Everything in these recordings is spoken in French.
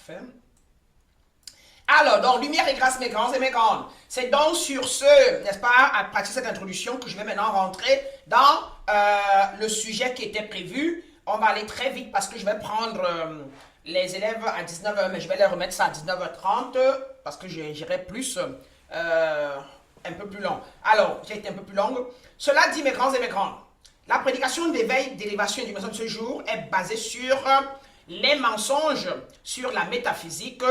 Parfait. Alors, donc, lumière et grâce, mes grands et mes grandes. C'est donc sur ce, n'est-ce pas, à partir de cette introduction que je vais maintenant rentrer dans le sujet qui était prévu. On va aller très vite parce que je vais prendre les élèves à 19h, mais je vais les remettre ça à 19h30 parce que j'irai plus, un peu plus long. Alors, j'ai été un peu plus longue. Cela dit, mes grands et mes grandes, la prédication d'éveil, d'élévation et d'illumination de ce jour est basée sur les mensonges, sur la métaphysique,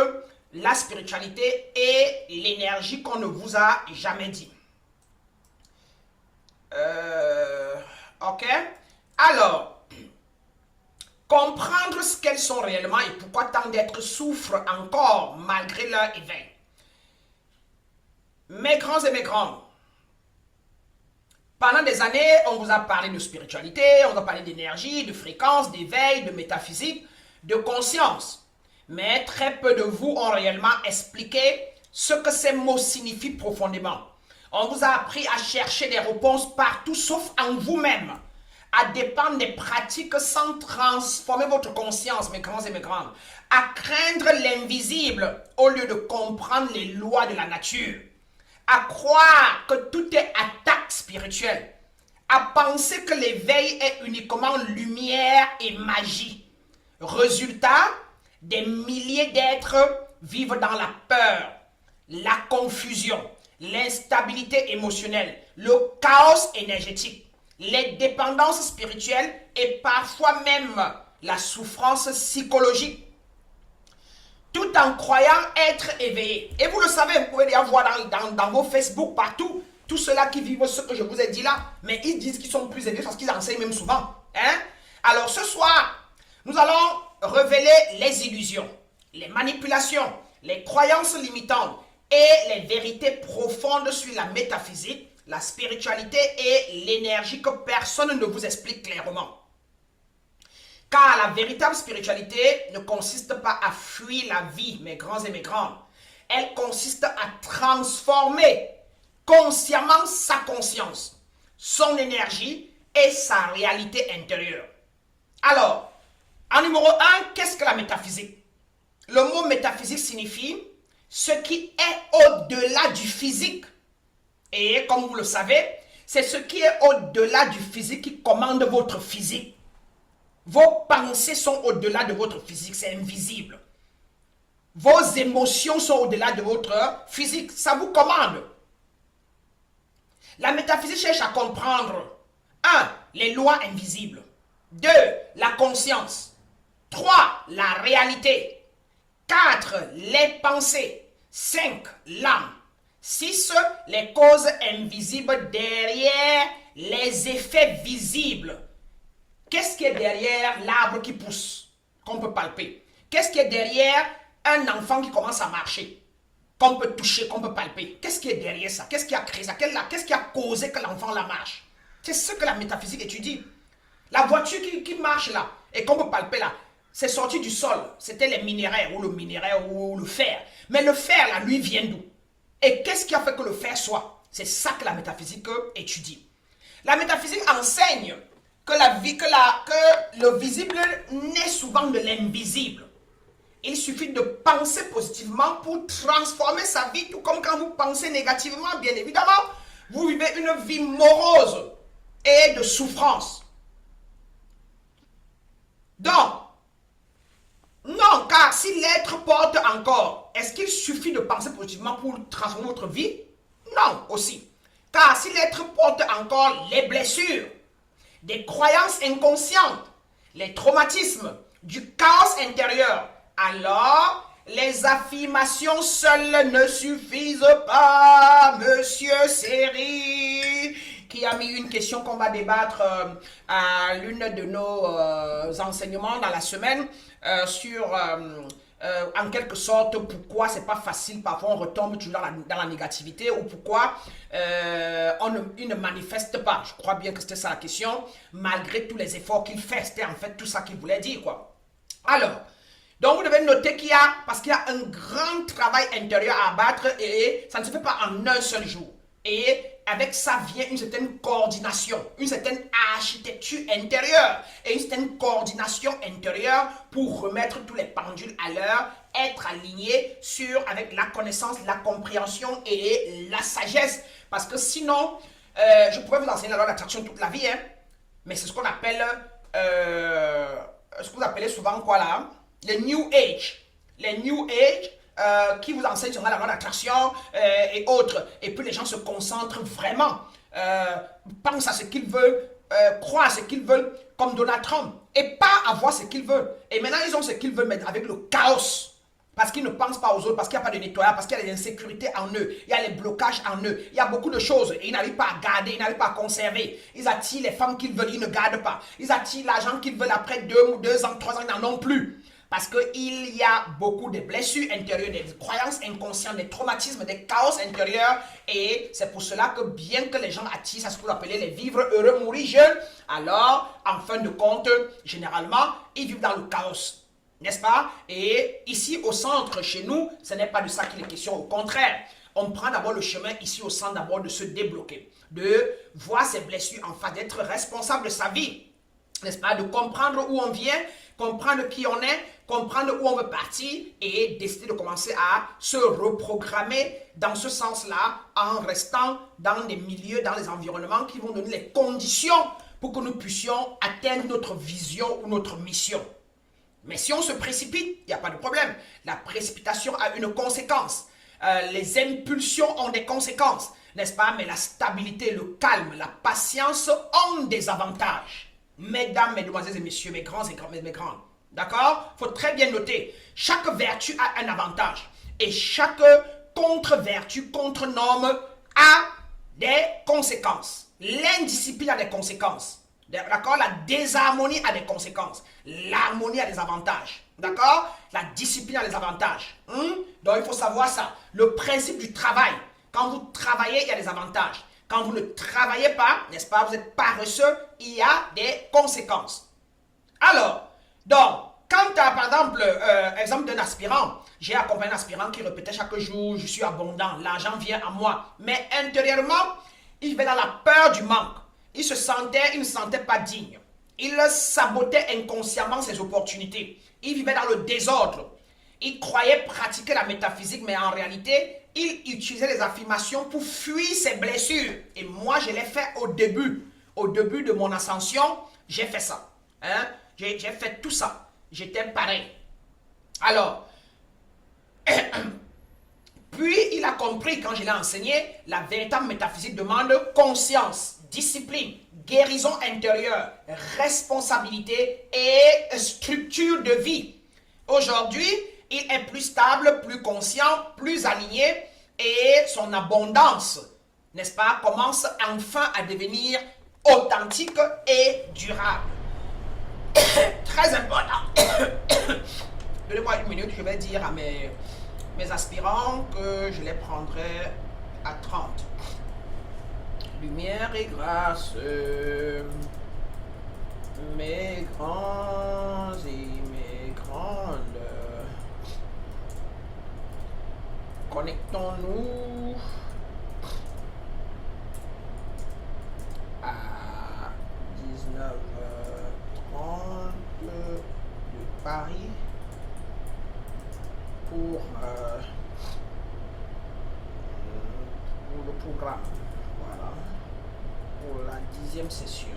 la spiritualité et l'énergie qu'on ne vous a jamais dit. Ok? Alors, comprendre ce qu'elles sont réellement et pourquoi tant d'êtres souffrent encore malgré leur éveil. Mes grands et mes grandes, pendant des années, on vous a parlé de spiritualité, on vous a parlé d'énergie, de fréquence, d'éveil, de métaphysique, de conscience. Mais très peu de vous ont réellement expliqué ce que ces mots signifient profondément. On vous a appris à chercher des réponses partout sauf en vous-même, à dépendre des pratiques sans transformer votre conscience, mes grands et mes grandes, à craindre l'invisible au lieu de comprendre les lois de la nature, à croire que tout est attaque spirituelle, à penser que l'éveil est uniquement lumière et magie. Résultat, des milliers d'êtres vivent dans la peur, la confusion, l'instabilité émotionnelle, le chaos énergétique, les dépendances spirituelles et parfois même la souffrance psychologique, tout en croyant être éveillé. Et vous le savez, vous pouvez déjà voir dans vos Facebook partout, tous ceux-là qui vivent ce que je vous ai dit là, mais ils disent qu'ils sont plus éveillés parce qu'ils enseignent même souvent. Hein? Alors ce soir, nous allons révéler les illusions, les manipulations, les croyances limitantes et les vérités profondes sur la métaphysique, la spiritualité et l'énergie que personne ne vous explique clairement. Car la véritable spiritualité ne consiste pas à fuir la vie, mes grands et mes grandes. Elle consiste à transformer consciemment sa conscience, son énergie et sa réalité intérieure. Alors, en numéro 1, qu'est-ce que la métaphysique? Le mot métaphysique signifie ce qui est au-delà du physique. Et comme vous le savez, c'est ce qui est au-delà du physique qui commande votre physique. Vos pensées sont au-delà de votre physique, c'est invisible. Vos émotions sont au-delà de votre physique, ça vous commande. La métaphysique cherche à comprendre 1. Les lois invisibles. 2. La conscience. 3. La réalité. 4. Les pensées. 5. L'âme. 6. Les causes invisibles derrière les effets visibles. Qu'est-ce qui est derrière l'arbre qui pousse, qu'on peut palper? Qu'est-ce qui est derrière un enfant qui commence à marcher, qu'on peut toucher, qu'on peut palper? Qu'est-ce qui est derrière ça? Qu'est-ce qui a créé ça? Qu'est-ce qui a causé que l'enfant la marche? C'est ce que la métaphysique étudie. La voiture qui marche là, et qu'on peut palper là, c'est sorti du sol. C'était les minerais, ou le minerai, ou le fer. Mais le fer là, lui, vient d'où? Et qu'est-ce qui a fait que le fer soit? C'est ça que la métaphysique étudie. La métaphysique enseigne que le visible naît souvent de l'invisible. Il suffit de penser positivement pour transformer sa vie, tout comme quand vous pensez négativement, bien évidemment, vous vivez une vie morose et de souffrance. Donc, non, car si l'être porte encore, est-ce qu'il suffit de penser positivement pour transformer votre vie? Non, aussi. Car si l'être porte encore les blessures, des croyances inconscientes, les traumatismes, du chaos intérieur, alors les affirmations seules ne suffisent pas, monsieur Seri, qui a mis une question qu'on va débattre à l'une de nos enseignements dans la semaine sur en quelque sorte pourquoi c'est pas facile, parfois on retombe toujours dans la négativité, ou pourquoi il ne manifeste pas. Je crois bien que c'était ça la question, malgré tous les efforts qu'il fait. C'était en fait tout ça qu'il voulait dire, quoi. Alors, donc vous devez noter parce qu'il y a un grand travail intérieur à abattre, et ça ne se fait pas en un seul jour. Et avec ça vient une certaine coordination, une certaine architecture intérieure et une certaine coordination intérieure pour remettre tous les pendules à l'heure, être aligné avec la connaissance, la compréhension et la sagesse. Parce que sinon, je pourrais vous enseigner la loi d'attraction toute la vie, hein, mais c'est ce qu'on appelle, ce que vous appelez souvent quoi là, le New Age. Les New Age qui vous enseignent sur la loi d'attraction et autres. Et puis les gens se concentrent vraiment, pensent à ce qu'ils veulent, croient à ce qu'ils veulent, comme Donald Trump, et pas avoir ce qu'ils veulent. Et maintenant ils ont ce qu'ils veulent, mais avec le chaos. Parce qu'ils ne pensent pas aux autres, parce qu'il n'y a pas de nettoyage, parce qu'il y a des insécurités en eux, il y a les blocages en eux, il y a beaucoup de choses. Et ils n'arrivent pas à garder, ils n'arrivent pas à conserver. Ils attirent les femmes qu'ils veulent, ils ne gardent pas. Ils attirent l'argent qu'ils veulent après 2 ans, 3 ans, ils n'en ont plus. Parce qu'il y a beaucoup de blessures intérieures, des croyances inconscientes, des traumatismes, des chaos intérieurs. Et c'est pour cela que bien que les gens attirent à ce que vous appelez les vivre heureux, mourir jeunes, alors, en fin de compte, généralement, ils vivent dans le chaos. N'est-ce pas? Et ici au centre, chez nous, ce n'est pas de ça qu'il est question. Au contraire, on prend d'abord le chemin ici au centre, d'abord de se débloquer, de voir ses blessures en face, d'être responsable de sa vie. N'est-ce pas? De comprendre où on vient, comprendre qui on est, comprendre où on veut partir et décider de commencer à se reprogrammer dans ce sens-là en restant dans des milieux, dans les environnements qui vont donner les conditions pour que nous puissions atteindre notre vision ou notre mission. Mais si on se précipite, il n'y a pas de problème. La précipitation a une conséquence. Les impulsions ont des conséquences, n'est-ce pas? Mais la stabilité, le calme, la patience ont des avantages. Mesdames, mesdemoiselles et messieurs, mes grands et mes grandes. D'accord? Il faut très bien noter. Chaque vertu a un avantage. Et chaque contre-vertu, contre-norme a des conséquences. L'indiscipline a des conséquences. D'accord? La désharmonie a des conséquences. L'harmonie a des avantages. D'accord? La discipline a des avantages. Donc, il faut savoir ça. Le principe du travail. Quand vous travaillez, il y a des avantages. Quand vous ne travaillez pas, n'est-ce pas, vous êtes paresseux, il y a des conséquences. Alors, donc, quand tu as, par exemple, exemple d'un aspirant, j'ai accompagné un aspirant qui répétait chaque jour, je suis abondant, l'argent vient à moi. Mais intérieurement, il vivait dans la peur du manque. Il ne se sentait pas digne. Il sabotait inconsciemment ses opportunités. Il vivait dans le désordre. Il croyait pratiquer la métaphysique, mais en réalité, il utilisait les affirmations pour fuir ses blessures. Et moi, je l'ai fait au début. Au début de mon ascension, j'ai fait ça. Hein? J'ai fait tout ça. J'étais pareil. Alors, puis il a compris, quand je l'ai enseigné, la véritable métaphysique demande conscience, discipline, guérison intérieure, responsabilité et structure de vie. Aujourd'hui, il est plus stable, plus conscient, plus aligné et son abondance, n'est-ce pas, commence enfin à devenir authentique et durable. Très important. Donnez-moi une minute, je vais dire à mes aspirants que je les prendrai à 30. Lumière et grâce, mes grands et mes grandes, connectons-nous à 19h30 de Paris pour le programme. Voilà. Pour la 10e session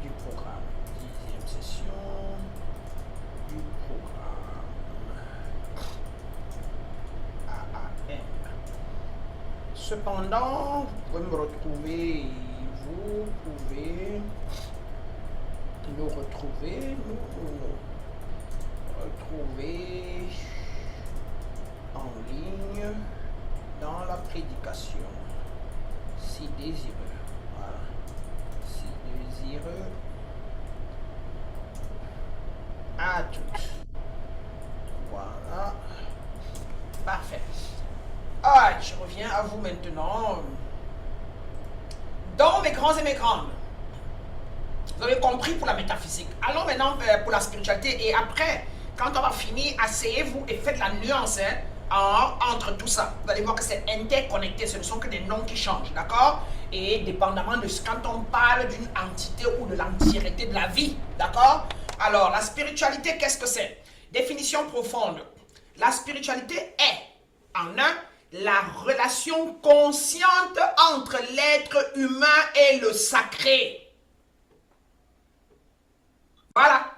du programme. 10e session du programme. AAM. Cependant, vous pouvez me retrouver, vous pouvez nous retrouver en ligne dans la prédication, si désireux. Voilà. Si désireux. À toutes. Voilà. Parfait. Alright, je reviens à vous maintenant. Donc, mes grands et mes grandes, vous avez compris pour la métaphysique. Allons maintenant pour la spiritualité. Et après, quand on va finir, asseyez-vous et faites la nuance. Hein. entre tout ça. Vous allez voir que c'est interconnecté, ce ne sont que des noms qui changent, d'accord? Et dépendamment de quand on parle d'une entité ou de l'entièreté de la vie, d'accord? Alors, la spiritualité, qu'est-ce que c'est? Définition profonde. La spiritualité est, en un, la relation consciente entre l'être humain et le sacré. Voilà.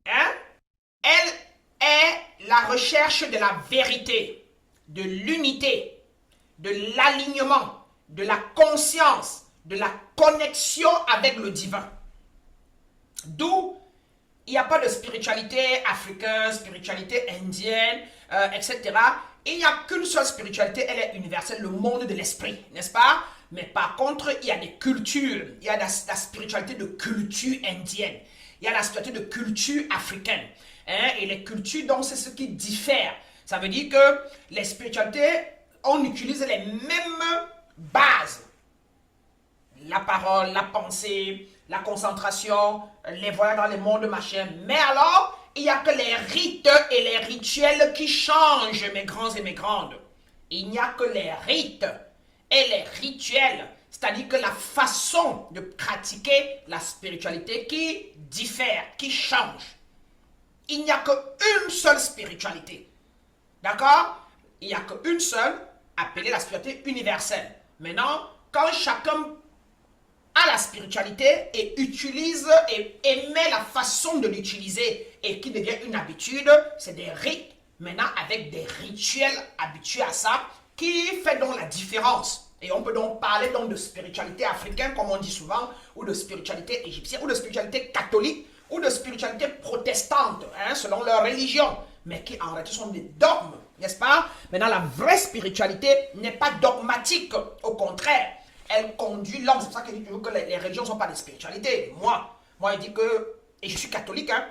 Hein? Elle est la recherche de la vérité, de l'unité, de l'alignement, de la conscience, de la connexion avec le divin. D'où il n'y a pas de spiritualité africaine, spiritualité indienne, etc. Il n'y a qu'une seule spiritualité, elle est universelle, le monde de l'esprit, n'est-ce pas? Mais par contre, il y a des cultures. Il y a la spiritualité de culture indienne. Il y a la spiritualité de culture africaine. Hein? Et les cultures, donc, c'est ce qui diffère. Ça veut dire que les spiritualités, on utilise les mêmes bases. La parole, la pensée, la concentration, les voyages dans les mondes, machin. Mais alors, il n'y a que les rites et les rituels qui changent, mes grands et mes grandes. Il n'y a que les rites et les rituels, c'est-à-dire que la façon de pratiquer la spiritualité qui diffère, qui change. Il n'y a qu'une seule spiritualité. D'accord? Il n'y a qu'une seule, appelée la spiritualité universelle. Maintenant, quand chacun a la spiritualité et utilise et émet la façon de l'utiliser et qui devient une habitude, c'est des rites, maintenant avec des rituels habitués à ça, qui fait donc la différence. Et on peut donc parler donc de spiritualité africaine, comme on dit souvent, ou de spiritualité égyptienne, ou de spiritualité catholique, ou de spiritualité protestante, hein, selon leur religion, mais qui en réalité sont des dogmes, n'est-ce pas? Maintenant, la vraie spiritualité n'est pas dogmatique, au contraire, elle conduit l'homme. C'est pour ça que je dis toujours que les religions ne sont pas des spiritualités. Moi, je dis que, et je suis catholique, hein,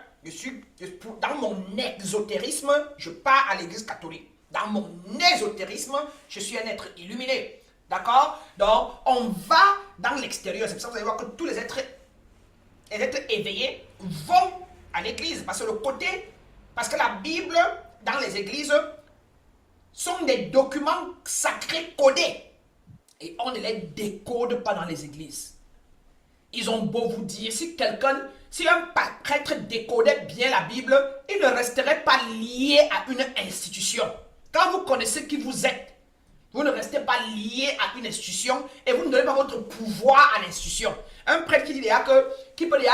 dans mon exotérisme, je pars à l'église catholique. Dans mon ésotérisme, je suis un être illuminé. D'accord? Donc, on va dans l'extérieur. C'est pour ça que vous allez voir que tous les êtres éveillés vont à l'église. Parce que la Bible, dans les églises, sont des documents sacrés codés. Et on ne les décode pas dans les églises. Ils ont beau vous dire, si un prêtre décodait bien la Bible, il ne resterait pas lié à une institution. Quand vous connaissez qui vous êtes, vous ne restez pas lié à une institution et vous ne donnez pas votre pouvoir à l'institution. Un prêtre qui peut dire,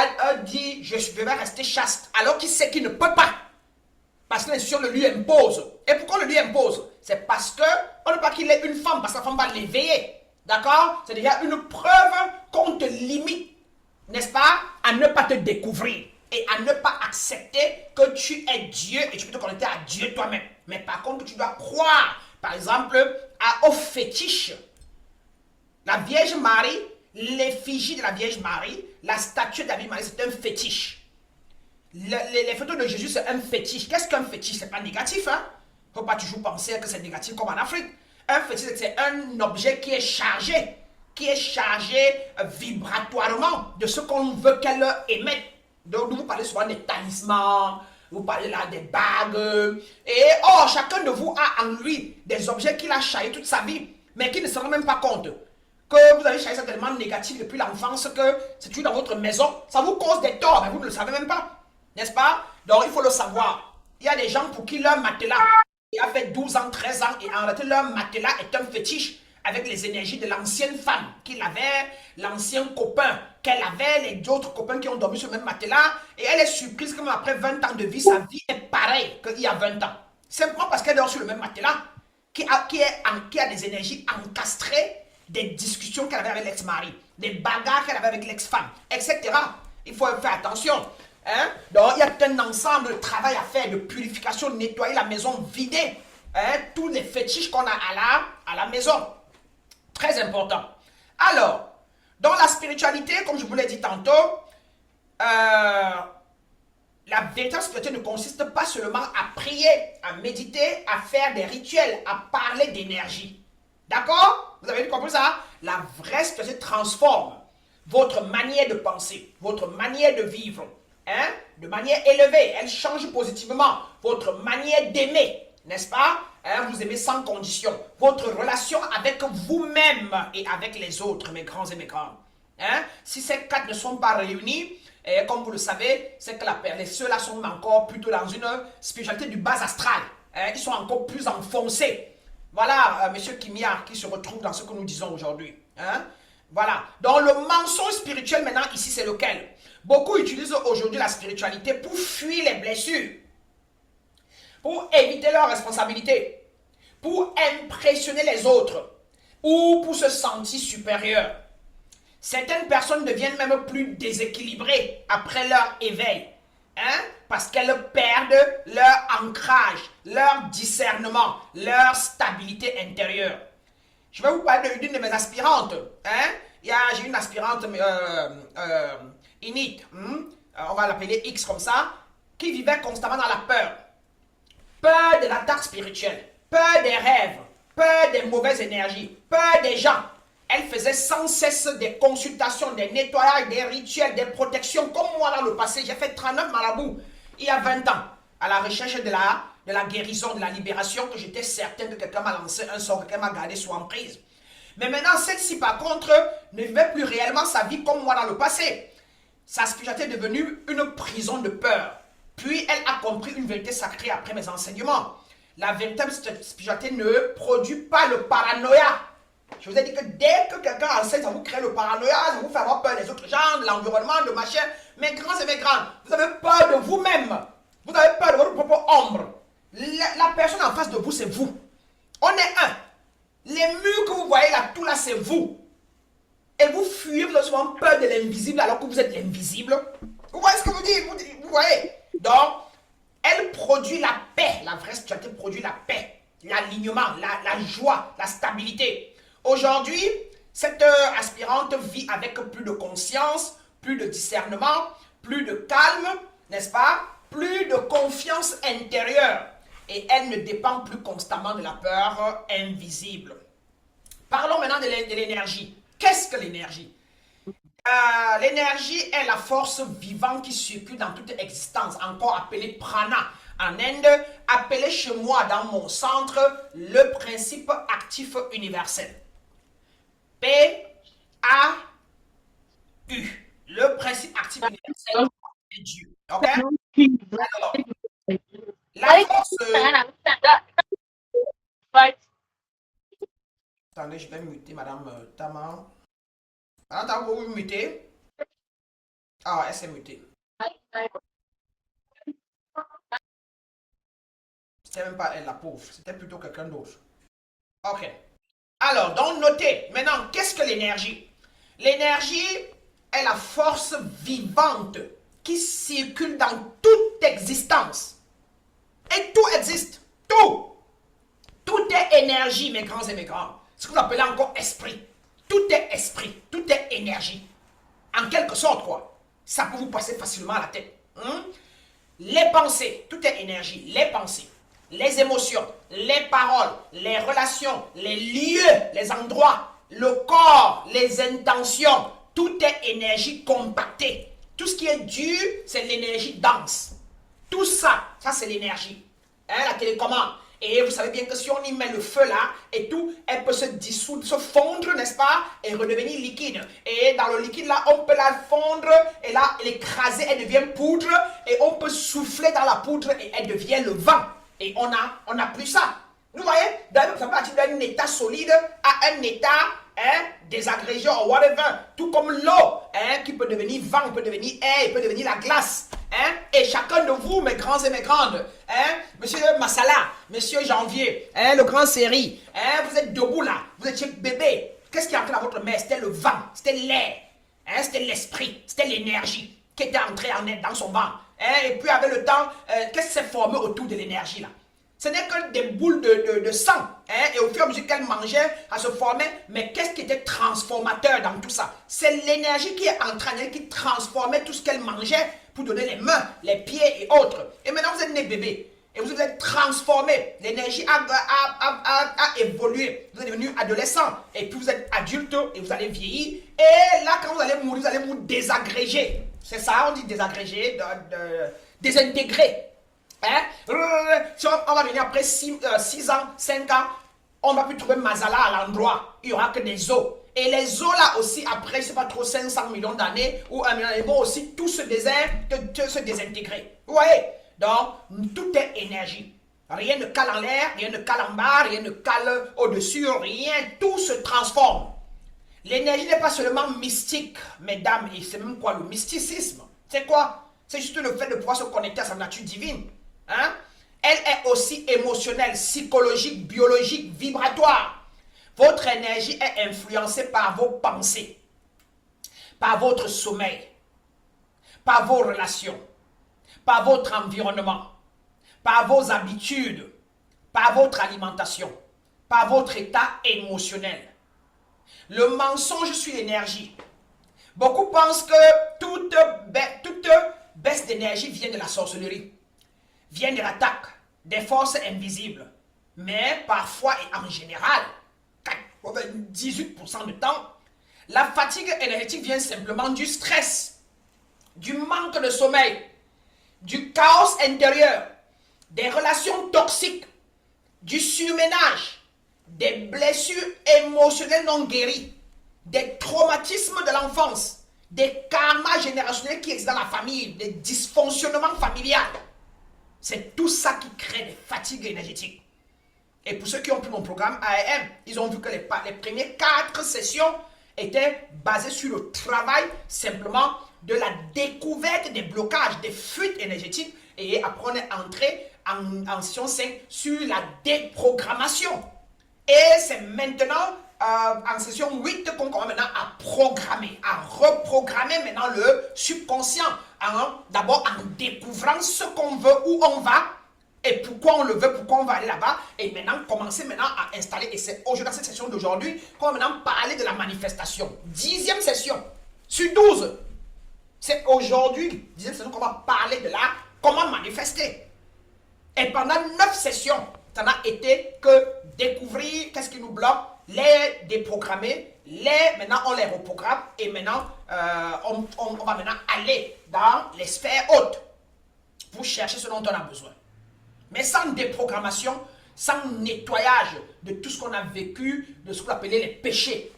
je vais rester chaste, alors qu'il sait qu'il ne peut pas. Parce que l'institution le lui impose. Et pourquoi le lui impose? C'est parce qu'on ne veut pas qu'il ait une femme, parce que la femme va l'éveiller. D'accord? C'est déjà une preuve qu'on te limite, n'est-ce pas, à ne pas te découvrir et à ne pas accepter que tu es Dieu et tu peux te connecter à Dieu toi-même. Mais par contre, tu dois croire, par exemple, aux fétiches. La Vierge Marie, l'effigie de la Vierge Marie, la statue de la Vierge Marie, c'est un fétiche. Les photos de Jésus, c'est un fétiche. Qu'est-ce qu'un fétiche? C'est pas négatif, hein? Il ne faut pas toujours penser que c'est négatif comme en Afrique. Un fétiche, c'est un objet qui est chargé vibratoirement de ce qu'on veut qu'elle émette. Donc, vous parlez souvent des talismans, vous parlez là des bagues. Et chacun de vous a en lui des objets qu'il a chargés toute sa vie, mais qui ne se rend même pas compte que vous avez chargé ça tellement négatif depuis l'enfance que c'est toujours dans votre maison. Ça vous cause des torts, mais vous ne le savez même pas. N'est-ce pas? Donc, il faut le savoir. Il y a des gens pour qui leur matelas a fait 12 ans, 13 ans, et en réalité, leur matelas est un fétiche avec les énergies de l'ancienne femme qu'il avait, l'ancien copain qu'elle avait, les autres copains qui ont dormi sur le même matelas, et elle est surprise que même après 20 ans de vie, sa vie est pareille qu'il y a 20 ans. Simplement parce qu'elle dort sur le même matelas, qui a des énergies encastrées, des discussions qu'elle avait avec l'ex-mari, des bagarres qu'elle avait avec l'ex-femme, etc. Il faut faire attention. Hein? Donc, il y a un ensemble de travail à faire, de purification, de nettoyer la maison, vider tous les fétiches qu'on a à la maison. Très important. Alors, dans la spiritualité, comme je vous l'ai dit tantôt, la véritable spiritualité ne consiste pas seulement à prier, à méditer, à faire des rituels, à parler d'énergie. D'accord? Vous avez compris ça? La vraie spiritualité transforme votre manière de penser, votre manière de vivre. De manière élevée, elle change positivement votre manière d'aimer, n'est-ce pas? Hein, vous aimez sans condition. Votre relation avec vous-même et avec les autres, mes grands et mes grandes. Hein? Si ces quatre ne sont pas réunis, et comme vous le savez, c'est que ceux-là sont encore plutôt dans une spiritualité du bas astral. Hein? Ils sont encore plus enfoncés. Voilà, Monsieur Kimia, qui se retrouve dans ce que nous disons aujourd'hui. Hein? Voilà. Donc, le mensonge spirituel, maintenant, ici, c'est lequel? Beaucoup utilisent aujourd'hui la spiritualité pour fuir les blessures, pour éviter leurs responsabilités, pour impressionner les autres ou pour se sentir supérieur. Certaines personnes deviennent même plus déséquilibrées après leur éveil, hein, parce qu'elles perdent leur ancrage, leur discernement, leur stabilité intérieure. Je vais vous parler d'une de mes aspirantes. Hein. J'ai une aspirante init, on va l'appeler X comme ça, qui vivait constamment dans la peur. Peur de l'attaque spirituelle, peur des rêves, peur des mauvaises énergies, peur des gens. Elle faisait sans cesse des consultations, des nettoyages, des rituels, des protections. Comme moi dans le passé, j'ai fait 39 marabouts il y a 20 ans, à la recherche de la guérison, de la libération, que j'étais certain que quelqu'un m'a lancé un sort, que quelqu'un m'a gardé sous emprise. Mais maintenant, celle-ci, par contre, ne vivait plus réellement sa vie comme moi dans le passé. Sa spiritualité est devenue une prison de peur. Puis, elle a compris une vérité sacrée après mes enseignements. La véritable spiritualité ne produit pas le paranoïa. Je vous ai dit que dès que quelqu'un enseigne, ça vous crée le paranoïa, ça vous fait avoir peur des autres gens, de l'environnement, de machin. Mes grands et mes grandes, vous avez peur de vous-même. Vous avez peur de votre propre ombre. La personne en face de vous, c'est vous. On est un. Les murs que vous voyez là, tout là, c'est vous. Et vous fuyez, vous avez souvent peur de l'invisible alors que vous êtes l'invisible. Vous voyez ce que vous dites? Vous voyez? Donc, elle produit la paix. La vraie spiritualité produit la paix, l'alignement, la joie, la stabilité. Aujourd'hui, cette aspirante vit avec plus de conscience, plus de discernement, plus de calme, n'est-ce pas? Plus de confiance intérieure. Et elle ne dépend plus constamment de la peur invisible. Parlons maintenant de l'énergie. Qu'est-ce que l'énergie? L'énergie est la force vivante qui circule dans toute existence, encore appelée prana en Inde, appelée chez moi dans mon centre le principe actif universel. P-A-U. Le principe actif universel est Dieu. Ok? Alors, la force... Attendez, je vais muter Madame Tama. Madame Tama, vous vous mutez? Ah, elle s'est mutée. C'était même pas elle, la pauvre. C'était plutôt quelqu'un d'autre. Ok. Alors, donc notez. Maintenant, qu'est-ce que l'énergie? L'énergie est la force vivante qui circule dans toute existence. Et tout existe. Tout. Tout est énergie, mes grands et mes grands. Ce que vous appelez encore esprit. Tout est esprit. Tout est énergie. En quelque sorte, quoi. Ça peut vous passer facilement à la tête. Les pensées, tout est énergie. Les pensées, les émotions, les paroles, les relations, les lieux, les endroits, le corps, les intentions. Tout est énergie compactée. Tout ce qui est dur, c'est l'énergie dense. Tout ça, ça c'est l'énergie. Hein, la télécommande. Et vous savez bien que si on y met le feu là et tout, elle peut se dissoudre, se fondre, n'est-ce pas? Et redevenir liquide. Et dans le liquide là, on peut la fondre et là, l'écraser, elle devient poudre. Et on peut souffler dans la poudre et elle devient le vent. Et on a plus ça. Vous voyez? D'ailleurs, ça peut partir d'un état solide à un état désagrégé ou whatever. Tout comme l'eau, qui peut devenir vent, peut devenir air, peut devenir la glace. Et chacun de vous, mes grands et mes grandes, monsieur Massala, monsieur Janvier, le grand Série, vous êtes debout là, vous étiez bébé. Qu'est-ce qui est entré dans votre mère? C'était le vent, c'était l'air, c'était l'esprit, c'était l'énergie qui était entrée en elle dans son ventre. Et puis avec le temps, qu'est-ce qui s'est formé autour de l'énergie là? Ce n'est que des boules de sang. Et au fur et à mesure qu'elle mangeait, elle se formait. Mais qu'est-ce qui était transformateur dans tout ça? C'est l'énergie qui est en train qui transformait tout ce qu'elle mangeait pour donner les mains, les pieds et autres. Et maintenant, vous êtes né bébé. Et vous êtes transformé. L'énergie a évolué. Vous êtes devenu adolescent. Et puis vous êtes adulte et vous allez vieillir. Et là, quand vous allez mourir, vous allez vous désagréger. C'est ça, on dit désagréger, désintégrer. Hein? Si on va venir après 6 ans, 5 ans, on ne va plus trouver Mazala à l'endroit. Il n'y aura que des eaux. Et les eaux là aussi, après, je ne sais pas trop, 500 millions d'années ou 1 million d'années, vont aussi tous se désintégrer. Vous voyez? Donc, tout est énergie. Rien ne cale en l'air, rien ne cale en bas, rien ne cale au-dessus, rien, tout se transforme. L'énergie n'est pas seulement mystique, mesdames, et c'est même quoi le mysticisme? C'est quoi? C'est juste le fait de pouvoir se connecter à sa nature divine. Hein? Elle est aussi émotionnelle, psychologique, biologique, vibratoire. Votre énergie est influencée par vos pensées, par votre sommeil, par vos relations, par votre environnement, par vos habitudes, par votre alimentation, par votre état émotionnel. Le mensonge suit l'énergie. Beaucoup pensent que toute baisse d'énergie vient de la sorcellerie, vient de l'attaque, des forces invisibles. Mais parfois et en général, 98% du temps, la fatigue énergétique vient simplement du stress, du manque de sommeil, du chaos intérieur, des relations toxiques, du surménage, des blessures émotionnelles non guéries, des traumatismes de l'enfance, des karmas générationnels qui existent dans la famille, des dysfonctionnements familiaux. C'est tout ça qui crée des fatigues énergétiques. Et pour ceux qui ont pris mon programme AEM, ils ont vu que les premières 4 sessions étaient basées sur le travail simplement de la découverte des blocages, des fuites énergétiques. Et après, on est entré en session 5 sur la déprogrammation. Et c'est maintenant en session 8 qu'on commence maintenant à programmer, à reprogrammer maintenant le subconscient. D'abord en découvrant ce qu'on veut, où on va, et pourquoi on le veut, pourquoi on va aller là-bas. Et maintenant, commencer maintenant à installer. Et c'est aujourd'hui, dans cette session d'aujourd'hui, qu'on va maintenant parler de la manifestation. 10e session sur 12. C'est aujourd'hui, 10e session, qu'on va parler de là, comment manifester. Et pendant 9 sessions, ça n'a été que découvrir qu'est-ce qui nous bloque, les déprogrammer, maintenant on les reprogramme et maintenant on va maintenant aller dans les sphères hautes pour chercher ce dont on a besoin. Mais sans déprogrammation, sans nettoyage de tout ce qu'on a vécu, de ce qu'on appelait les péchés,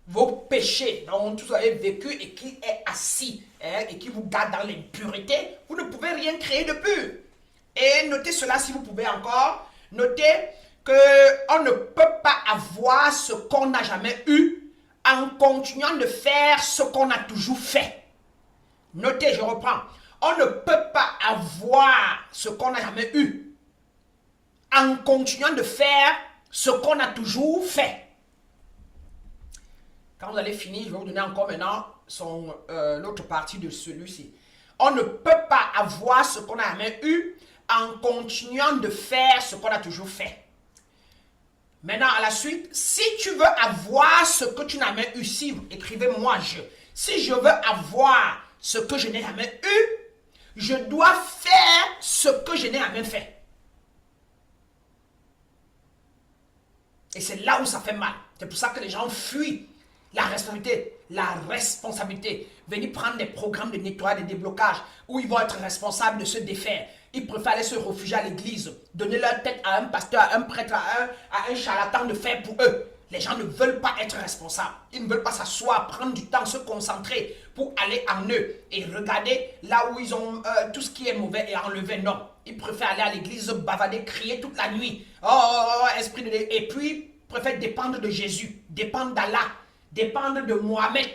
vos péchés, donc tout ce que vous avez vécu et qui est assis et qui vous garde dans l'impureté, vous ne pouvez rien créer de pur. Et notez cela si vous pouvez encore. Notez qu'on ne peut pas avoir ce qu'on n'a jamais eu en continuant de faire ce qu'on a toujours fait. Notez, je reprends. On ne peut pas avoir ce qu'on n'a jamais eu en continuant de faire ce qu'on a toujours fait. Quand vous allez finir, je vais vous donner encore maintenant l'autre partie de celui-ci. On ne peut pas avoir ce qu'on n'a jamais eu en continuant de faire ce qu'on a toujours fait. Maintenant, à la suite, si tu veux avoir ce que tu n'as jamais eu, si, écrivez-moi je. Si je veux avoir ce que je n'ai jamais eu, je dois faire ce que je n'ai jamais fait. Et c'est là où ça fait mal. C'est pour ça que les gens fuient la responsabilité. La responsabilité. Venir prendre des programmes de nettoyage, de déblocage, où ils vont être responsables de se défaire. Ils préfèrent aller se réfugier à l'église, donner leur tête à un pasteur, à un prêtre, à un charlatan de faire pour eux. Les gens ne veulent pas être responsables. Ils ne veulent pas s'asseoir, prendre du temps, se concentrer pour aller en eux et regarder là où ils ont tout ce qui est mauvais et enlever. Non. Ils préfèrent aller à l'église, bavader, crier toute la nuit. Oh, esprit de... Et puis, ils préfèrent dépendre de Jésus, dépendre d'Allah, dépendre de Mohamed,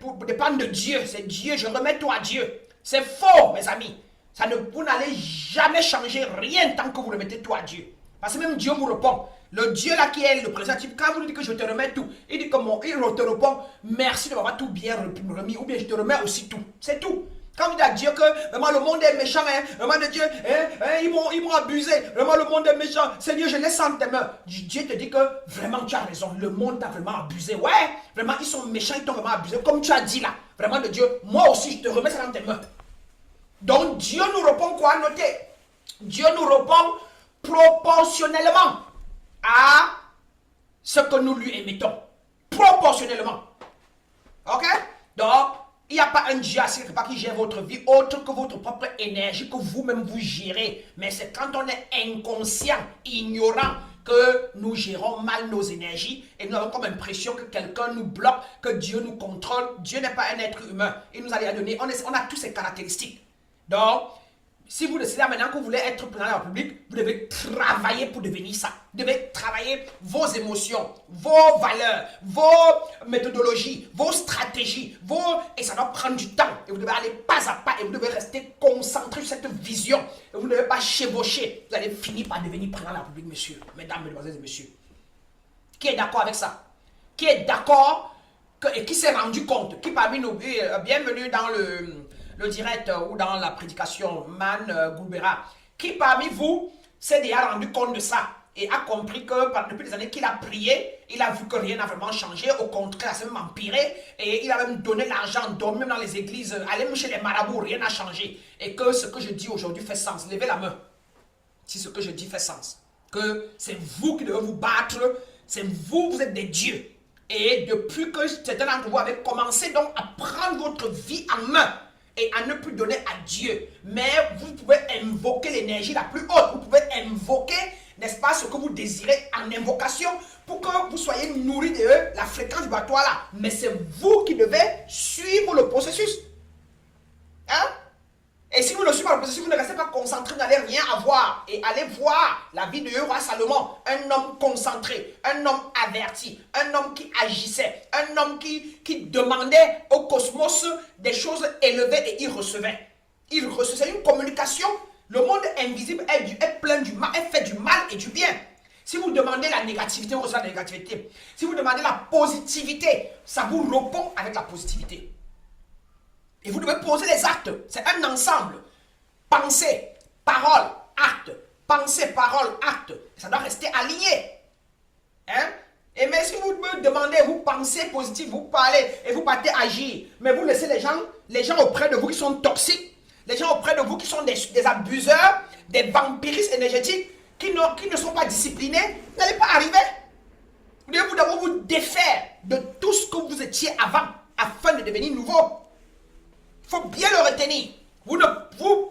pour dépendre de Dieu. C'est Dieu, je remets tout à Dieu. C'est faux, mes amis. Vous n'allez jamais changer rien tant que vous remettez tout à Dieu. Parce que même Dieu vous répond. Le Dieu là qui est le présent, quand vous lui dites que je te remets tout, il dit comment? Il te répond, merci de m'avoir tout bien remis, ou bien je te remets aussi tout. C'est tout. Quand vous dites à Dieu que vraiment le monde est méchant, vraiment de Dieu, ils m'ont abusé, vraiment le monde est méchant, Seigneur, je laisse entre tes mains. Dieu te dit que vraiment tu as raison, le monde t'a vraiment abusé. Ouais, vraiment ils sont méchants, ils t'ont vraiment abusé, comme tu as dit là. Vraiment de Dieu, moi aussi je te remets ça dans tes mains. Donc Dieu nous répond quoi? Notez. Dieu nous répond proportionnellement à ce que nous lui émettons. Proportionnellement. Ok? Donc, Il n'y a pas un Dieu assis quelque part qui gère votre vie autre que votre propre énergie que vous-même vous gérez. Mais c'est quand on est inconscient, ignorant, que nous gérons mal nos énergies et nous avons comme impression que quelqu'un nous bloque, que Dieu nous contrôle. Dieu n'est pas un être humain. Il nous a déjà donné, on a toutes ces caractéristiques. Donc, si vous décidez maintenant que vous voulez être président de la République, vous devez travailler pour devenir ça. Vous devez travailler vos émotions, vos valeurs, vos méthodologies, vos stratégies, et ça doit prendre du temps. Et vous devez aller pas à pas et vous devez rester concentré sur cette vision. Et vous ne devez pas chevaucher. Vous allez finir par devenir président de la République, monsieur, mesdames, mesdemoiselles et messieurs. Qui est d'accord avec ça? Qui est d'accord et qui s'est rendu compte? Qui parmi nous, bienvenue dans le direct ou dans la prédication Man Goubera, qui parmi vous s'est déjà rendu compte de ça et a compris que depuis des années qu'il a prié, il a vu que rien n'a vraiment changé, au contraire, ça s'est même empiré et il a même donné l'argent, dormi même dans les églises, aller même chez les marabouts, rien n'a changé et que ce que je dis aujourd'hui fait sens. Levez la main si ce que je dis fait sens. Que c'est vous qui devez vous battre, c'est vous, vous êtes des dieux. Et depuis que certains d'entre vous avez commencé donc à prendre votre vie en main, et à ne plus donner à Dieu. Mais vous pouvez invoquer l'énergie la plus haute. Vous pouvez invoquer, n'est-ce pas, ce que vous désirez en invocation pour que vous soyez nourri de la fréquence vibratoire là. Mais c'est vous qui devez suivre le processus. Hein? Et si vous ne suivez pas le processus, vous ne restez pas concentré, vous n'allez rien avoir. Et allez voir la vie de roi Salomon, un homme concentré, un homme averti, un homme qui agissait, un homme qui demandait au cosmos des choses élevées et il recevait. Il recevait une communication. Le monde invisible est plein du mal, est fait du mal et du bien. Si vous demandez la négativité, vous recevez la négativité. Si vous demandez la positivité, ça vous répond avec la positivité. Et vous devez poser les actes. C'est un ensemble. Pensée, parole, acte. Pensée, parole, acte. Ça doit rester aligné. Hein? Et mais si vous me demandez, vous pensez positif, vous parlez et vous partez agir, mais vous laissez les gens auprès de vous qui sont toxiques, les gens auprès de vous qui sont des abuseurs, des vampiristes énergétiques, qui ne sont pas disciplinés, vous n'allez pas arriver. Vous devez d'abord vous défaire de tout ce que vous étiez avant, afin de devenir nouveau. Il faut bien le retenir.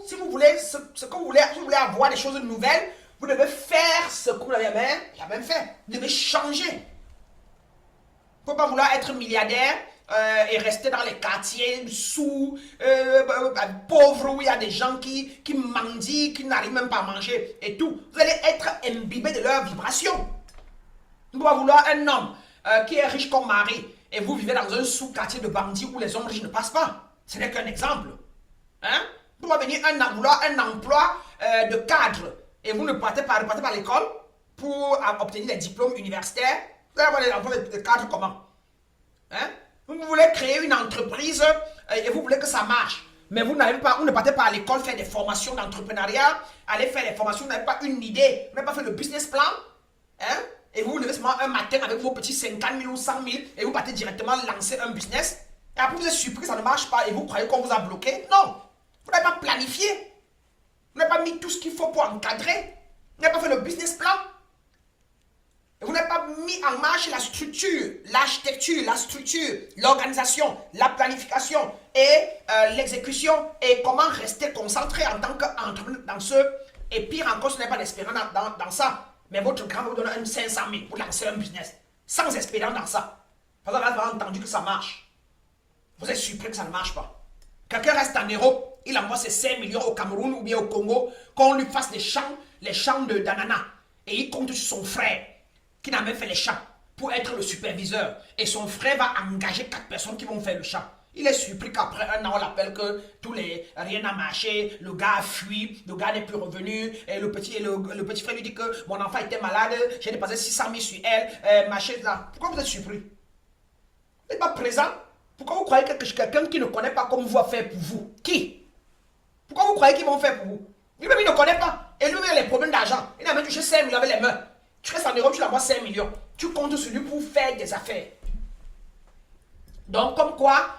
Si vous voulez ce que vous voulez, si vous voulez avoir des choses nouvelles, vous devez faire ce que vous avez même fait. Vous devez changer. Il ne faut pas vouloir être milliardaire et rester dans les quartiers pauvres où il y a des gens qui mendient, qui n'arrivent même pas à manger et tout. Vous allez être imbibé de leur vibration. Vous ne pouvez pas vouloir un homme qui est riche comme Marie et vous vivez dans un sous-quartier de bandits où les hommes riches ne passent pas. Ce n'est qu'un exemple. Hein? Vous pouvez venir vouloir un emploi de cadre et vous ne partez pas l'école pour obtenir les diplômes universitaires. Vous allez avoir des emplois de cadre comment? Hein? Vous voulez créer une entreprise et vous voulez que ça marche. Mais vous ne partez pas à l'école faire des formations d'entrepreneuriat, aller faire les formations, vous n'avez pas une idée, vous n'avez pas fait le business plan. Hein? Et vous vous levez seulement un matin avec vos petits 50 000 ou 100 000 et vous partez directement lancer un business. Et après vous êtes surpris que ça ne marche pas et vous croyez qu'on vous a bloqué. Non, vous n'avez pas planifié. Vous n'avez pas mis tout ce qu'il faut pour encadrer. Vous n'avez pas fait le business plan. Et vous n'avez pas mis en marche la structure, l'architecture, la structure, l'organisation, la planification et l'exécution. Et comment rester concentré en tant qu'entrepreneur dans ce. Et pire encore, ce n'est pas d'espérance dans ça. Mais votre grand vous donne un 500 000 pour lancer un business. Sans espérance dans ça. Parce que là, vous avez entendu que ça marche. Vous êtes surpris que ça ne marche pas. Quelqu'un reste en Europe, il envoie ses 5 millions au Cameroun ou bien au Congo, qu'on lui fasse les champs d'ananas. Et il compte sur son frère, qui n'a même fait les champs, pour être le superviseur. Et son frère va engager 4 personnes qui vont faire le champ. Il est surpris qu'après un an, on l'appelle que rien n'a marché, le gars a fui, le gars n'est plus revenu, et le petit frère lui dit que mon enfant était malade, j'ai dépassé 600 000 sur elle, machin, là. Pourquoi vous êtes surpris? Vous n'êtes pas présent? Pourquoi vous croyez que quelqu'un qui ne connaît pas comme vous va faire pour vous? Qui? Pourquoi vous croyez qu'ils vont faire pour vous? Lui-même, il ne connaît pas. Et lui, il a les problèmes d'argent. Il a même touché 5 millions avec les mains. Tu restes en Europe, tu l'envoies 5 millions. Tu comptes sur lui pour faire des affaires. Donc, comme quoi,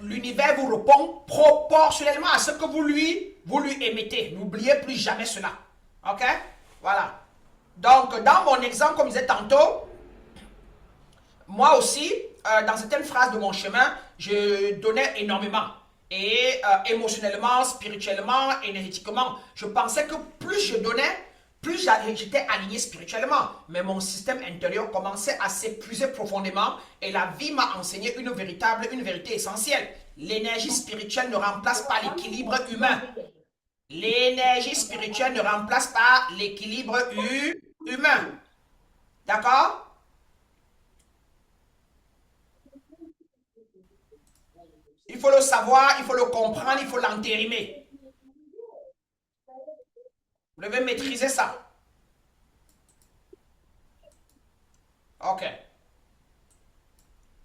l'univers vous répond proportionnellement à ce que vous lui émettez. N'oubliez plus jamais cela. Ok? Voilà. Donc, dans mon exemple, comme je disais tantôt, moi aussi, dans certaines phrases de mon chemin, je donnais énormément. Et émotionnellement, spirituellement, énergétiquement, je pensais que plus je donnais, plus j'étais aligné spirituellement. Mais mon système intérieur commençait à s'épuiser profondément et la vie m'a enseigné une vérité essentielle. L'énergie spirituelle ne remplace pas l'équilibre humain. L'énergie spirituelle ne remplace pas l'équilibre humain. D'accord? Il faut le savoir, il faut le comprendre, il faut l'entérimer. Vous devez maîtriser ça. Ok.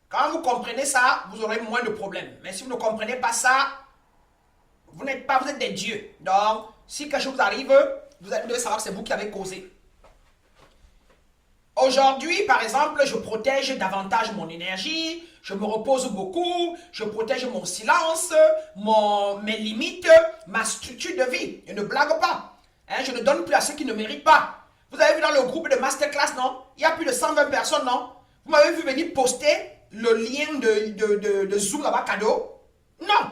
Quand vous comprenez ça, vous aurez moins de problèmes. Mais si vous ne comprenez pas ça, vous n'êtes pas, vous êtes des dieux. Donc, si quelque chose arrive, vous devez savoir que c'est vous qui avez causé. Aujourd'hui, par exemple, je protège davantage mon énergie, je me repose beaucoup, je protège mon silence, mes limites, ma structure de vie. Je ne blague pas. Hein, je ne donne plus à ceux qui ne méritent pas. Vous avez vu dans le groupe de masterclass, non? Il y a plus de 120 personnes, non? Vous m'avez vu venir poster le lien de Zoom là-bas cadeau? Non.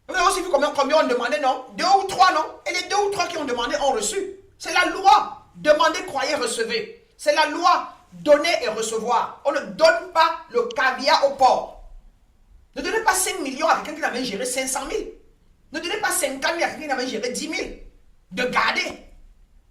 Vous avez aussi vu combien ont demandé, non? 2 ou 3, non? Et les 2 ou 3 qui ont demandé ont reçu. C'est la loi. Demandez, croyez, recevez. C'est la loi. Donner et recevoir. On ne donne pas le caviar au porc. Ne donnez pas 5 millions à quelqu'un qui n'avait géré 500 000. Ne donnez pas 50 000 à quelqu'un qui n'avait géré 10 000. De garder.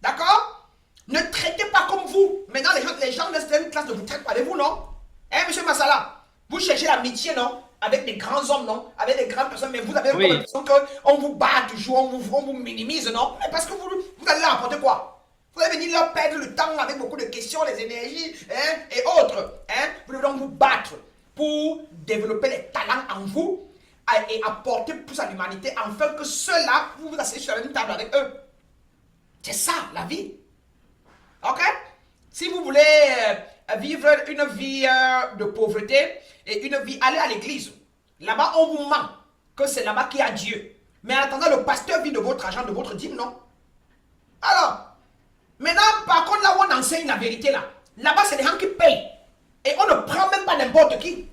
D'accord? Ne traitez pas comme vous. Maintenant, les gens de cette classe ne vous traitent pas de vous, non? Hein, monsieur Massala? Vous cherchez l'amitié, non? Avec des grands hommes, non? Avec des grandes personnes, mais vous avez l'impression qu'on vous bat toujours, on vous minimise, non? Mais parce que vous allez leur apporter quoi? Vous allez venir leur perdre le temps avec beaucoup de questions, les énergies, hein, et autres. Hein? Vous devez donc vous battre pour développer les talents en vous et apporter plus à l'humanité, afin que ceux-là, vous vous asseyez sur la même table avec eux. C'est ça, la vie. Ok? Si vous voulez vivre une vie de pauvreté et une vie, allez à l'église. Là-bas, on vous ment que c'est là-bas qu'il y a Dieu. Mais en attendant, le pasteur vit de votre argent, de votre dîme, non? Alors, maintenant, par contre, là où on enseigne la vérité, là-bas, c'est les gens qui payent. Et on ne prend même pas n'importe qui.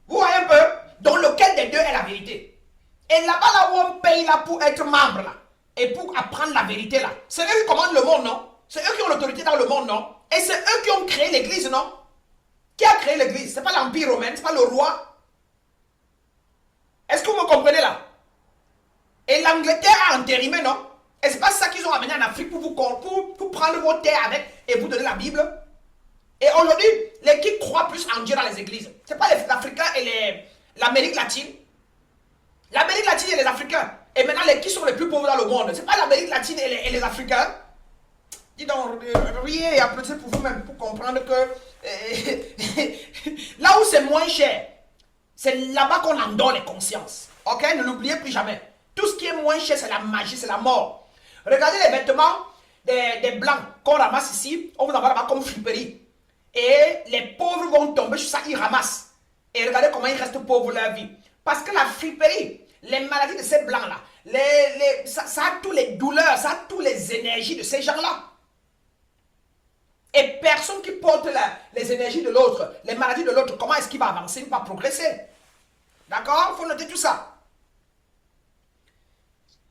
Vous voyez un peu? Donc, lequel des deux est la vérité? Et là-bas, là où on paye là pour être membre, là, et pour apprendre la vérité, là, c'est eux qui commandent le monde, non? C'est eux qui ont l'autorité dans le monde, non? Et c'est eux qui ont créé l'église, non? Qui a créé l'église? C'est pas l'Empire romain, c'est pas le roi. Est-ce que vous me comprenez là? Et l'Angleterre a entérimé, non? Et c'est pas ça qu'ils ont amené en Afrique pour prendre vos terres avec et vous donner la Bible. Et aujourd'hui, les qui croient plus en Dieu dans les églises, c'est pas les Africains et l'Amérique latine. L'Amérique latine et les Africains. Et maintenant, les qui sont les plus pauvres dans le monde, c'est pas l'Amérique latine et les Africains. Dis donc, riez et applaudissez pour vous-même pour comprendre que là où c'est moins cher, c'est là-bas qu'on endort les consciences. Ok? Ne l'oubliez plus jamais. Tout ce qui est moins cher, c'est la magie, c'est la mort. Regardez les vêtements des blancs qu'on ramasse ici, on vous envoie là-bas comme friperie. Et les pauvres vont tomber sur ça, ils ramassent. Et regardez comment ils restent pauvres leur vie. Parce que la friperie, les maladies de ces blancs-là, ça a tous les douleurs, ça a toutes les énergies de ces gens-là. Et personne qui porte les énergies de l'autre, les maladies de l'autre, comment est-ce qu'il va avancer, il va progresser? D'accord? Il faut noter tout ça.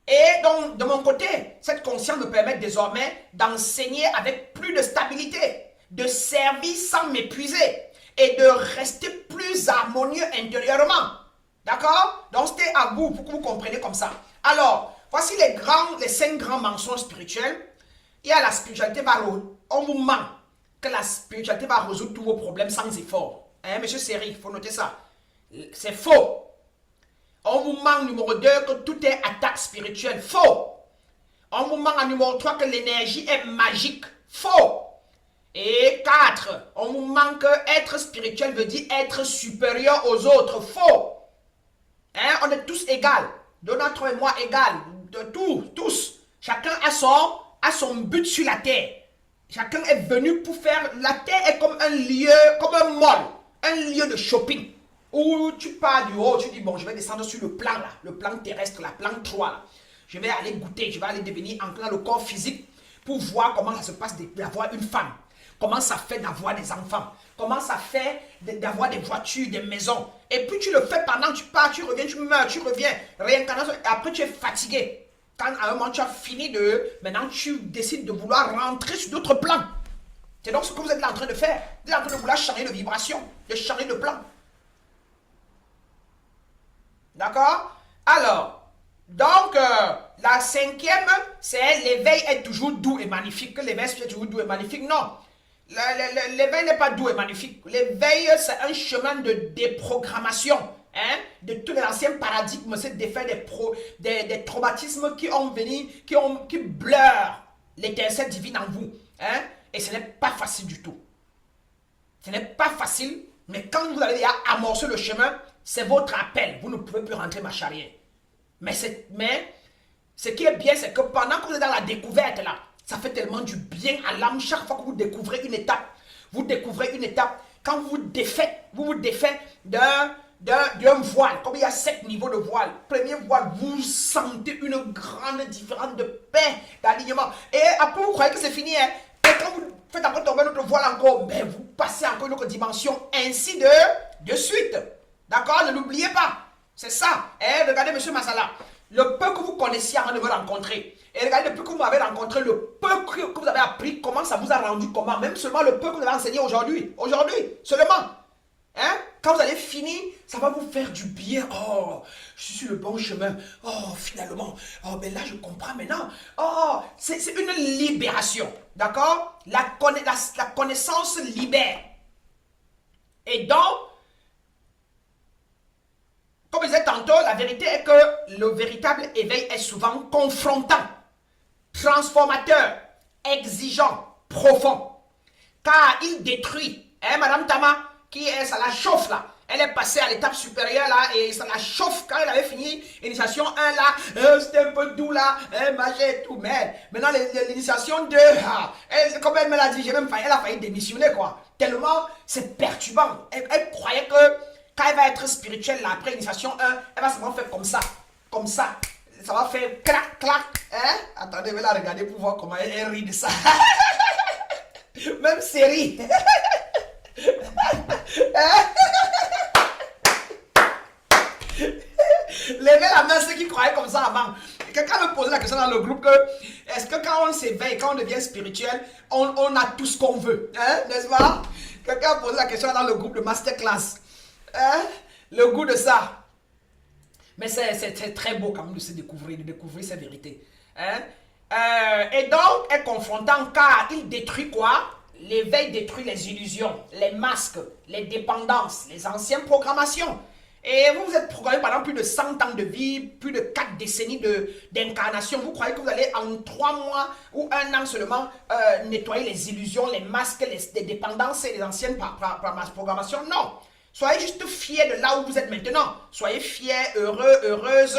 Et donc, de mon côté, cette conscience me permet désormais d'enseigner avec plus de stabilité, de servir sans m'épuiser et de rester plus harmonieux intérieurement. D'accord? Donc, c'était à vous pour que vous compreniez comme ça. Alors, voici les 5 grands mensonges spirituels. Il y a la spiritualité on vous ment que la spiritualité va résoudre tous vos problèmes sans effort. Hein, monsieur Seri, il faut noter ça. C'est faux. On vous ment numéro 2 que tout est attaque spirituelle. Faux. On vous ment en numéro 3 que l'énergie est magique. Faux. Et 4, on vous ment que être spirituel veut dire être supérieur aux autres. Faux. Hein, on est tous égaux. Donato et moi égales. De tous. Chacun a son but sur la terre. Chacun est venu pour faire... La terre est comme un lieu, comme un mall. Un lieu de shopping. Où tu pars du haut, tu dis, bon, je vais descendre sur le plan là, le plan terrestre, la plan 3 là. Je vais aller goûter, je vais aller devenir enclin le corps physique pour voir comment ça se passe d'avoir une femme. comment ça fait d'avoir des enfants, comment ça fait d'avoir des voitures, des maisons. Et puis tu le fais pendant que tu pars, tu reviens, tu meurs, tu reviens, réincarnation, et après tu es fatigué. Quand à un moment tu as fini maintenant tu décides de vouloir rentrer sur d'autres plans. C'est donc ce que vous êtes là en train de faire. Vous êtes en train de vouloir changer de vibration, de changer de plan. D'accord? Alors, donc, la cinquième, c'est l'éveil est toujours doux et magnifique. Que l'éveil est toujours doux et magnifique. Non. L'éveil n'est pas doux et magnifique. L'éveil, c'est un chemin de déprogrammation. Hein, de tous les anciens paradigmes, c'est d'effet des traumatismes qui bleurent l'étincelle divine en vous. Hein, et ce n'est pas facile du tout. Ce n'est pas facile, mais quand vous allez amorcer le chemin, c'est votre appel. Vous ne pouvez plus rentrer ma charrière. Mais ce qui est bien, c'est que pendant que vous êtes dans la découverte, là, ça fait tellement du bien à l'âme. Chaque fois que vous découvrez une étape, quand vous vous défaites d'un voile. Comme il y a 7 niveaux de voile. Premier voile, vous sentez une grande différence de paix, d'alignement. Et après, vous croyez que c'est fini. Hein? Et quand vous faites encore tomber notre voile encore, ben vous passez encore une autre dimension. Ainsi de suite. D'accord? Ne l'oubliez pas. C'est ça. Et regardez, monsieur Massala. Le peu que vous connaissiez avant de me rencontrer. Et regardez, depuis que vous m'avez rencontré, le peu que vous avez appris, comment ça vous a rendu comment. Même seulement le peu que vous avez enseigné aujourd'hui. Aujourd'hui, seulement. Hein? Quand vous allez finir, ça va vous faire du bien. Oh, je suis sur le bon chemin. Oh, finalement. Oh, mais là, je comprends maintenant. Oh, c'est une libération. D'accord? La connaissance libère. Et donc, comme je disais tantôt, la vérité est que le véritable éveil est souvent confrontant, transformateur, exigeant, profond. Car il détruit. Hein, Madame Tama, ça la chauffe là. Elle est passée à l'étape supérieure là et ça la chauffe quand elle avait fini l'initiation 1 là. C'était un peu doux là. Manger et tout. Mais maintenant l'initiation 2, comme elle me l'a dit, elle a failli démissionner quoi. Tellement c'est perturbant. Elle croyait que quand elle va être spirituelle là, après l'initiation 1, elle va seulement faire comme ça. Comme ça. Ça va faire clac, clac. Hein? Attendez, je vais la regarder pour voir comment elle rit de ça. Même série. Levez la main ceux qui croyaient comme ça avant. Quelqu'un me posait la question dans le groupe que est-ce que quand on s'éveille, quand on devient spirituel, on a tout ce qu'on veut, hein, n'est-ce pas? Quelqu'un a posé la question dans le groupe de masterclass. Hein? Le goût de ça. Mais c'est très beau quand même de découvrir ces vérités. Hein? Et donc, est confrontant car il détruit quoi? L'éveil détruit les illusions, les masques, les dépendances, les anciennes programmations. Et vous vous êtes programmé pendant plus de 100 ans de vie, plus de 4 décennies d'incarnation. Vous croyez que vous allez en 3 mois ou 1 an seulement nettoyer les illusions, les masques, les dépendances et les anciennes programmations? Non. Soyez juste fiers de là où vous êtes maintenant. Soyez fiers, heureux, heureuses,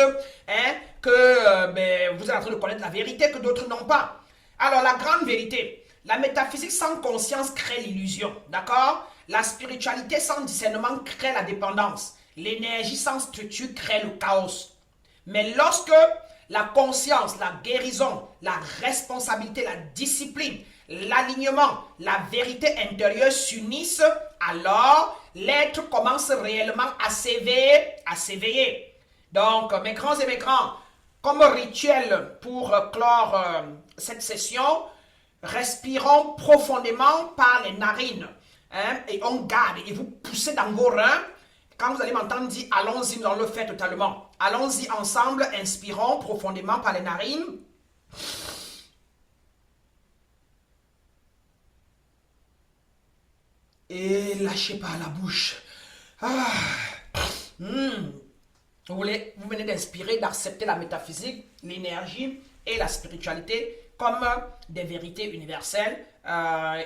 hein, que vous êtes en train de connaître la vérité que d'autres n'ont pas. Alors, la grande vérité. La métaphysique sans conscience crée l'illusion, d'accord? La spiritualité sans discernement crée la dépendance. L'énergie sans structure crée le chaos. Mais lorsque la conscience, la guérison, la responsabilité, la discipline, l'alignement, la vérité intérieure s'unissent, alors l'être commence réellement à s'éveiller. Donc, mes grands et mes grands, comme rituel pour clore cette session, respirons profondément par les narines, hein, et on garde, et vous poussez dans vos reins. Quand vous allez m'entendre dire allons-y, nous allons le faire totalement. Allons-y ensemble, inspirons profondément par les narines. Et lâchez par la bouche. Ah. Vous venez d'inspirer, d'accepter la métaphysique, l'énergie et la spiritualité comme des vérités universelles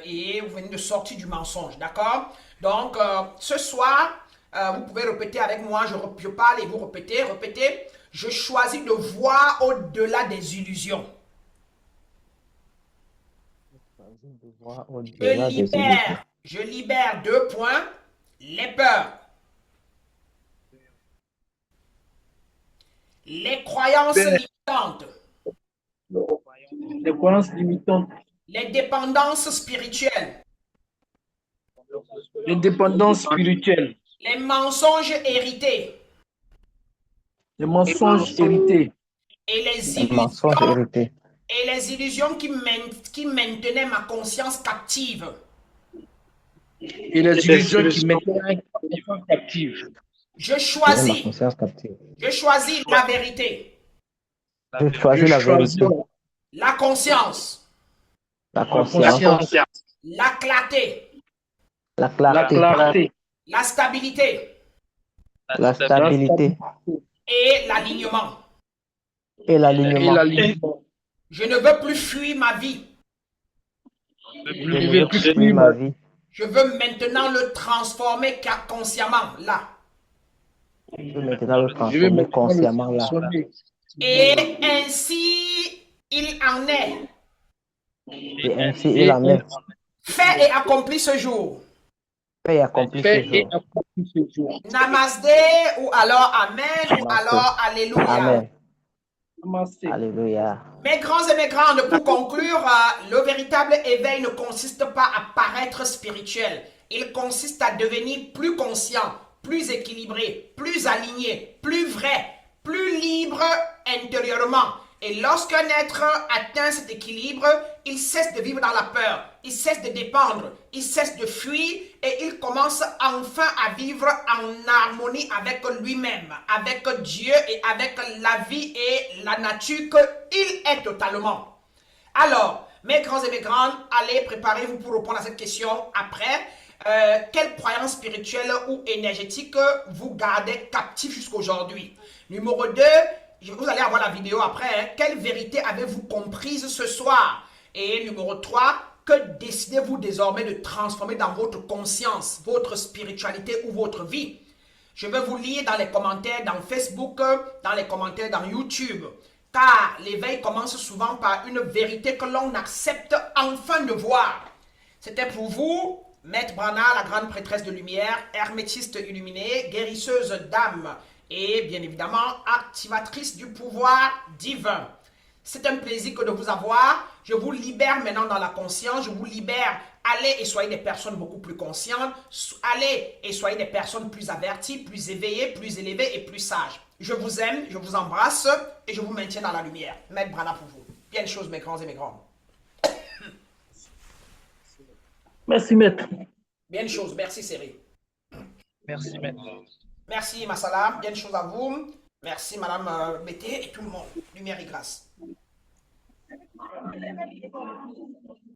et vous venez de sortir du mensonge, d'accord? Donc, ce soir, vous pouvez répéter avec moi, je parle et vous répétez. Je choisis de voir au-delà des illusions. Je libère 2 points, les peurs, les croyances limitantes, les croyances limitantes, les dépendances spirituelles, L'indépendance spirituelle. les mensonges hérités Les mensonges hérités. et Les mensonges hérités. les illusions qui maintenaient ma conscience captive. Et les illusions qui maintiennent la conscience captive. Je Et ma choisis, conscience captive. je choisis la vérité, Je choisis la choisis vérité, la conscience, la la conscience, conscience, la clarté, la la clarté, clarté, la stabilité la stabilité et l'alignement. et et l'alignement. l'alignement. Je ne veux plus fuir ma vie. Je ne veux plus fuir ma vie. Je veux maintenant le transformer consciemment là. Je veux maintenant le Je vais transformer maintenant le consciemment là. transformer. Et ainsi il en est. Et ainsi il en est. Fait et accompli ce jour. Fait et accompli ce Fait et jour. accompli ce jour. Namasté ou alors Amen ou Namasté. alors Alléluia. Amen. Namaste. Alléluia. Mes grands et mes grandes, pour conclure, le véritable éveil ne consiste pas à paraître spirituel. Il consiste à devenir plus conscient, plus équilibré, plus aligné, plus vrai, plus libre intérieurement. Et lorsqu'un être atteint cet équilibre, il cesse de vivre dans la peur, il cesse de dépendre, il cesse de fuir et il commence enfin à vivre en harmonie avec lui-même, avec Dieu et avec la vie et la nature qu'il est totalement. Alors, mes grands et mes grandes, allez, préparez-vous pour répondre à cette question après. Quelle croyance spirituelle ou énergétique vous gardez captif jusqu'aujourd'hui? Numéro 2, vous allez avoir la vidéo après. Hein. Quelle vérité avez-vous comprise ce soir? Et numéro 3, que décidez-vous désormais de transformer dans votre conscience, votre spiritualité ou votre vie? Je vais vous lire dans les commentaires dans Facebook, dans les commentaires dans YouTube. Car l'éveil commence souvent par une vérité que l'on accepte enfin de voir. C'était pour vous, Maître Brana, la grande prêtresse de lumière, hermétiste illuminée, guérisseuse d'âme et bien évidemment activatrice du pouvoir divin. C'est un plaisir que de vous avoir. Je vous libère maintenant dans la conscience. Je vous libère. Allez et soyez des personnes beaucoup plus conscientes. Allez et soyez des personnes plus averties, plus éveillées, plus élevées et plus sages. Je vous aime, je vous embrasse et je vous maintiens dans la lumière. Maître Brana pour vous. Bien de choses, mes grands et mes grandes. Merci, maître. Bien de choses. Merci, Série. Merci, maître. Merci, Massalam. Bien de choses à vous. Merci, Madame Bété et tout le monde. Lumière et grâce.